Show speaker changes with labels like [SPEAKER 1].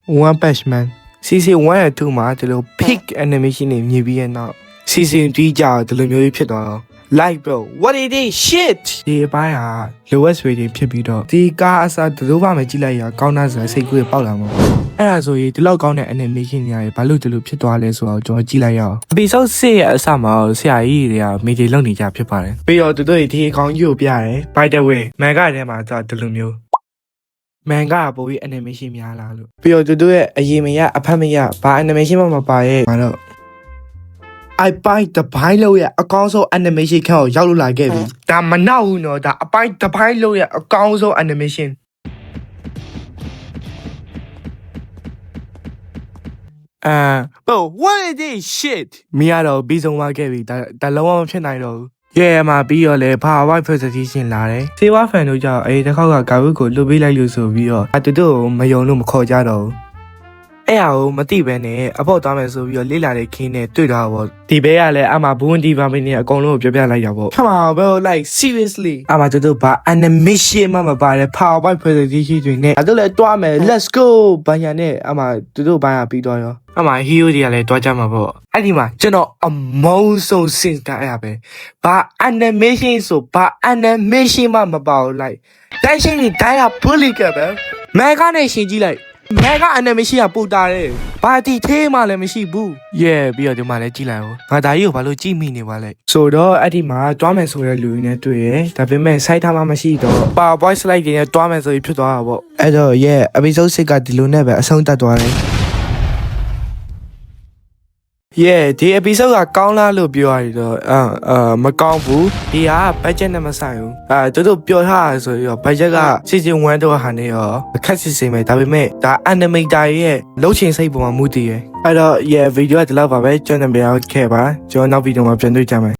[SPEAKER 1] One Punch Man Season 1 and 2မှာဒီလို peak animation တွေမြင်ပြီးရဲ့နောက် Season 3ကြာဒီလိုမျိုးကြီးဖြစ်သွားတော့ Like bro what it is shit ဒီအပိုင်းဟာ lowest rating ဖြစ်ပြီးတော့ဒီကားအစားဒီလိုပါမကြည့်လိုက်ရကောင်းတာဆိုစိတ်ကူးပေါက်လာမှာအဲ့ဒါဆိုရင်ဒီလောက်ကောင်းတဲ့ animation တွေဘာလို့ဒီလိုဖြစ်သွားလဲဆိုတော့ကျွန်တော်ကြည့်လိုက်ရအောင် episode 6ရဲ့အစမှာဆရာကြီးတွေကမေဒီလုပ်နေကြဖြစ်ပါတယ်ပြီးတော့သူတို့ဒီအကောင်ကြီးကိုပြရတယ် by the way မန်ဂထဲမှာဒီလိုမျိုးမန်ဂကပိုပြီး animation များလာလို့ပြီးတော့သူတို့ရဲ့အရင်မရအဖက်မရဘာ animation မှမပါရဲ့ဘာလို့I buy the ဘိုင်းလို့ရဲ့အကောင်းဆုံး animation ခန့်ကိုရောက်လို့လာခဲ့ပြီဒါမနောက်ဘူးနော်ဒါအပိုင်းတစ်ပိုင်းလို့ရဲ့အကောင်းဆုံး animation bro what is this shit မရတော့ပြီးဆုံးသွားခဲ့ပြီဒါလုံးဝမဖြစ်နိုင်တော့ဘူးမှာပြီးတော့လေဘာ white presentation လာတယ်စေဝါဖန်တို့ကြောင့်တစ်ခေါက်ကဂါဝစ်ကိုလွတ်ပေးလိုက်လို့ဆိုပြီးတော့တူတူကိုမယုံလို့မခေါ်ကြတော့ဘူးအဲ့ဟာကိုမသိဘဲနဲ့အဖို့သွားမယ်ဆိုပြီးတော့လေးလာတဲ့ခင်းနဲ့တွေ့တာပေါ့ဒီဘဲကလည်းအမှဘူးဝန်ဒီပါမင်းနဲ့အကုန်လုံးကိုပြောပြလိုက်တာပေါ့ခမဘယ် like seriously အမှတူတူဘာ animation မှမပါတဲ့ PowerPoint presentation တွေနဲ့အဲ့ဒါလည်းတွားမယ် let's go ဘာညာနဲ့အမှတူတူဘာညာပြီးတော့ရောအမှ hero တွေကလည်းတွားကြမှာပေါ့အဲ့ဒီမှာကျွန်တော်အမုန်းဆုံး sense တာအဲ့ပဲဘာ animation ဆိုဘာ animation မှမပါဘူး like တိုင်းရှင်းနေတိုင်းက bully ကပဲမဲကနေရှင်းကြည့်လိုက်မဲက animation ကပူတာတယ်ဘာတီသေးမှလည်းမရှိဘူးပြီးတော့ဒီမှာလည်းကြည့်လိုက်အောင်ငါဒါကြီးကိုဘာလို့ကြည့်မိနေပါလဲဆိုတော့အဲ့ဒီမှာတွားမယ်ဆိုတဲ့လူတွေနဲ့တွေ့ရဒါပေမဲ့ site ထားမှမရှိတော့ PowerPoint slide တွေနဲ့တွားမယ်ဆိုပြီးဖြစ်သွားတာပေါ့အဲ့တော့ episode 6ကဒီလိုနဲ့ပဲအဆုံးသတ်သွားတယ်ဒီ episode ကကောင်းလားလို့ပြောရတော့မကောင်းဘူးဒီဟာ budget နဲ့မဆိုင်ဘူးတို့ပြောထားတာဆိုရော budget က season 1တော့ဟာနေရောအခက်စစ်စင်ပဲဒါပေမဲ့ဒါ animator ရဲ့လှုပ်ချင်စိတ်ပေါ်မှာမူတည်ရယ်အဲ့တော့ video ကဒီလောက်ပါပဲကျွန်တော်ပြန်ခဲ့ပါကျွန်တော်နောက်ဗီဒီယိုမှာပြန်တွေ့ကြမယ်